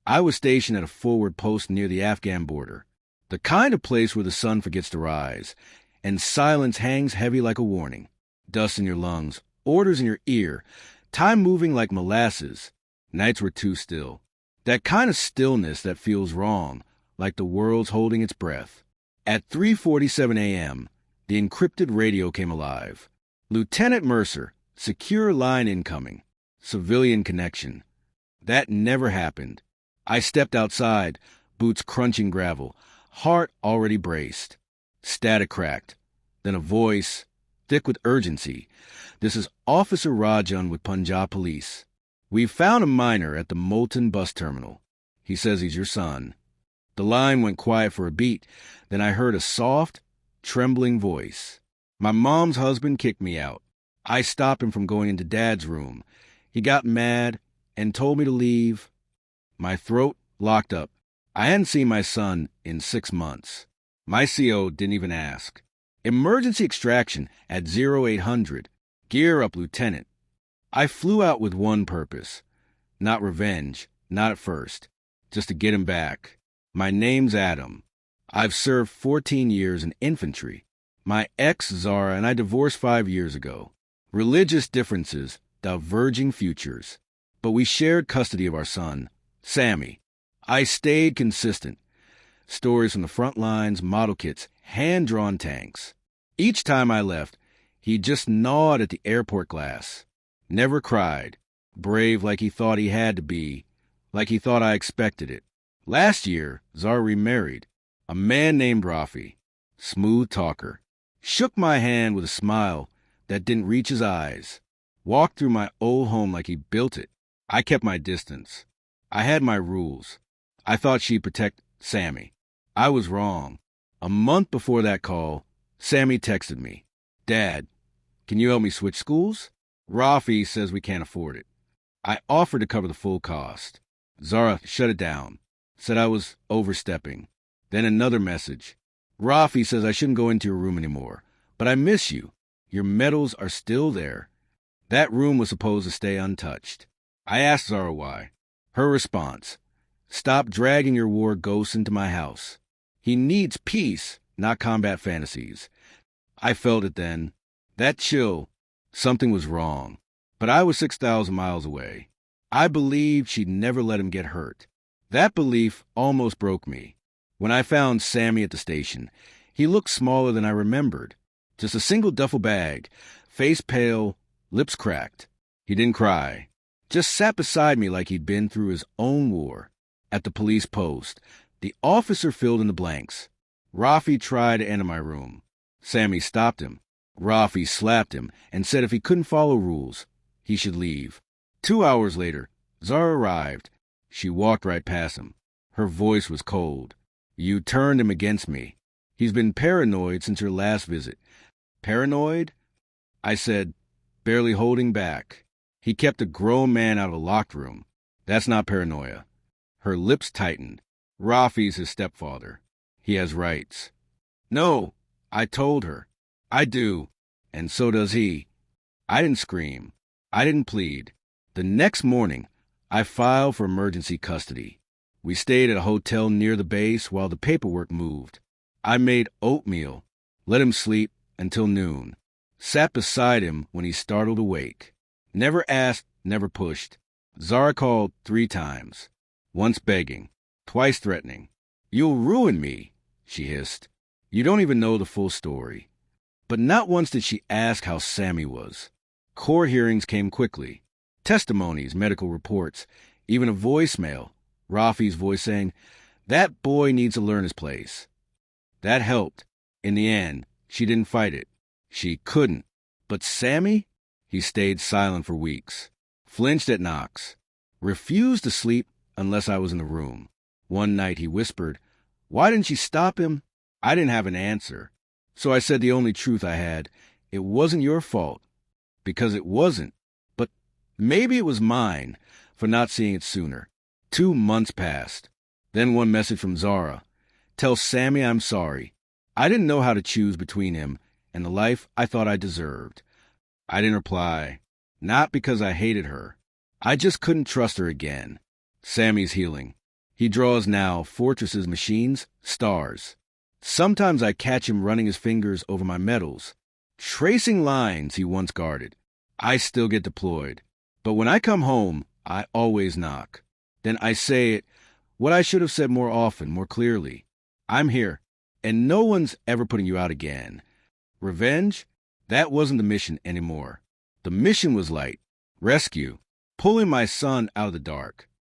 I was stationed at a forward post near the Afghan border, the kind of place where the sun forgets to rise, and silence hangs heavy like a warning. Dust in your lungs, orders in your ear, time moving like molasses. Nights were too still. That kind of stillness that feels wrong, like the world's holding its breath. At 3:47 a.m., the encrypted radio came alive. Lieutenant Mercer, secure line incoming. Civilian connection. That never happened. I stepped outside, boots crunching gravel, heart already braced. Static cracked. Then a voice, thick with urgency. This is Officer Rajan with Punjab Police. We've found a miner at the Moulton bus terminal. He says he's your son. The line went quiet for a beat. Then I heard a soft, trembling voice. My mom's husband kicked me out. I stopped him from going into Dad's room. He got mad and told me to leave. My throat locked up. I hadn't seen my son in 6 months. My CO didn't even ask. Emergency extraction at 0800. Gear up, Lieutenant. I flew out with one purpose. Not revenge, not at first. Just to get him back. My name's Adam. I've served 14 years in infantry. My ex, Zara, and I divorced 5 years ago. Religious differences, diverging futures. But we shared custody of our son, Sammy. I stayed consistent. Stories from the front lines, model kits, hand-drawn tanks. Each time I left, he just gnawed at the airport glass. Never cried. Brave like he thought he had to be. Like he thought I expected it. Last year, Zara remarried. A man named Rafi. Smooth talker. Shook my hand with a smile that didn't reach his eyes. Walked through my old home like he built it. I kept my distance. I had my rules. I thought she'd protect Sammy. I was wrong. A month before that call, Sammy texted me. Dad, can you help me switch schools? Rafi says we can't afford it. I offered to cover the full cost. Zara shut it down. Said I was overstepping. Then another message. Rafi says I shouldn't go into your room anymore. But I miss you. Your medals are still there. That room was supposed to stay untouched. I asked Zara why. Her response. Stop dragging your war ghosts into my house. He needs peace, not combat fantasies. I felt it then. That chill. Something was wrong. But I was 6,000 miles away. I believed she'd never let him get hurt. That belief almost broke me. When I found Sammy at the station, he looked smaller than I remembered. Just a single duffel bag, face pale, lips cracked. He didn't cry. Just sat beside me like he'd been through his own war. At the police post, the officer filled in the blanks. Rafi tried to enter my room. Sammy stopped him. Rafi slapped him and said if he couldn't follow rules, he should leave. 2 hours later, Zara arrived. She walked right past him. Her voice was cold. You turned him against me. He's been paranoid since your last visit. Paranoid? I said, barely holding back. He kept a grown man out of a locked room. That's not paranoia. Her lips tightened. Rafi's his stepfather. He has rights. No, I told her. I do, and so does he. I didn't scream. I didn't plead. The next morning, I filed for emergency custody. We stayed at a hotel near the base while the paperwork moved. I made oatmeal, let him sleep until noon, sat beside him when he startled awake. Never asked, never pushed. Zara called 3 times, once begging, twice threatening. You'll ruin me, she hissed. You don't even know the full story. But not once did she ask how Sammy was. Court hearings came quickly. Testimonies, medical reports, even a voicemail, Rafi's voice saying, that boy needs to learn his place. That helped. In the end, she didn't fight it. She couldn't. But Sammy? He stayed silent for weeks. Flinched at knocks. Refused to sleep unless I was in the room. One night he whispered, why didn't she stop him? I didn't have an answer. So I said the only truth I had. It wasn't your fault. Because it wasn't. But maybe it was mine for not seeing it sooner. 2 months passed. Then one message from Zara. Tell Sammy I'm sorry. I didn't know how to choose between him and the life I thought I deserved. I didn't reply. Not because I hated her. I just couldn't trust her again. Sammy's healing. He draws now fortresses, machines, stars. Sometimes I catch him running his fingers over my medals, tracing lines he once guarded. I still get deployed. But when I come home, I always knock. Then I say it, what I should have said more often, more clearly. I'm here, and no one's ever putting you out again. Revenge? That wasn't the mission anymore. The mission was light. Rescue. Pulling my son out of the dark.